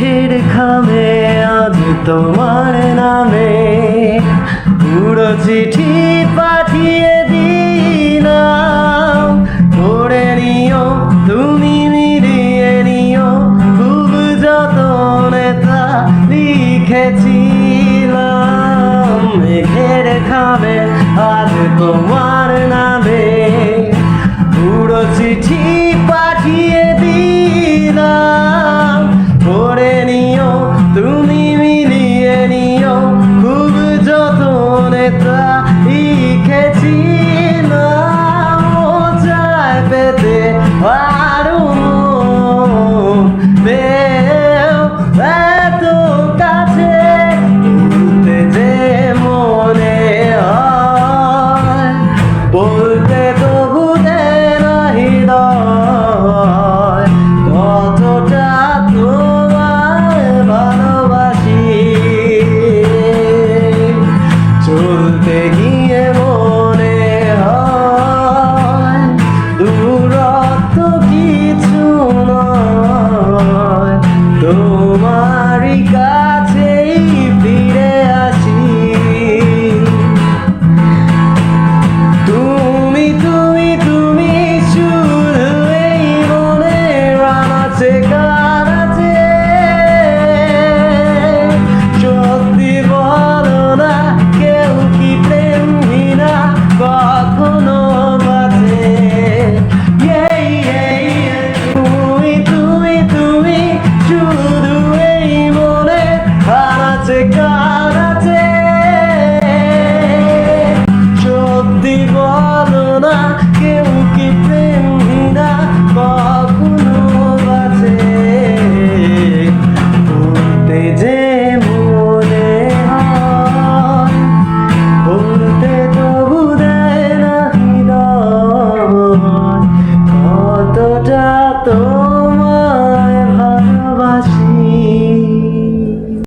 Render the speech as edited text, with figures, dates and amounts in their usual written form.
মেঘের খামে আজ তোমার নামে পুরো চিঠি পাঠিয়ে দিলাম। পড়ে নিও তুমি, মিলিয়ে নিও, খুব যতনে তা লিখেছিলাম। মেঘের খামে আজ তোমার নামে পুরো চিঠি পাঠিয়ে দিলাম। পড়ে নিও তুমি, মিলিয়ে নিও, খুব যতনে তা লিখেছিলাম। চায় পেতে আরো এত কাছে বলতে যে মনে হয়, বলতে তবু দেয় না হৃদয় কতটা তোমায় ভালোবাসি। চলতে গিয়ে মনে হয় দূরত্ব কিছু নয়, তোমারই কাছেই ফিরে আসি। তুমি তুমি তুমি শুধু এই মনের আনাচে কানাচে, সত্যি বলো না কেউ কি প্রেমহীনা কখনো বাঁচে? তুমি তুমি তুমি শুধু এই মনে আনাচে কানাচে, সত্যি বলো না কেউ কি প্রেমহীনা কখনো বাঁচে? বলতে যে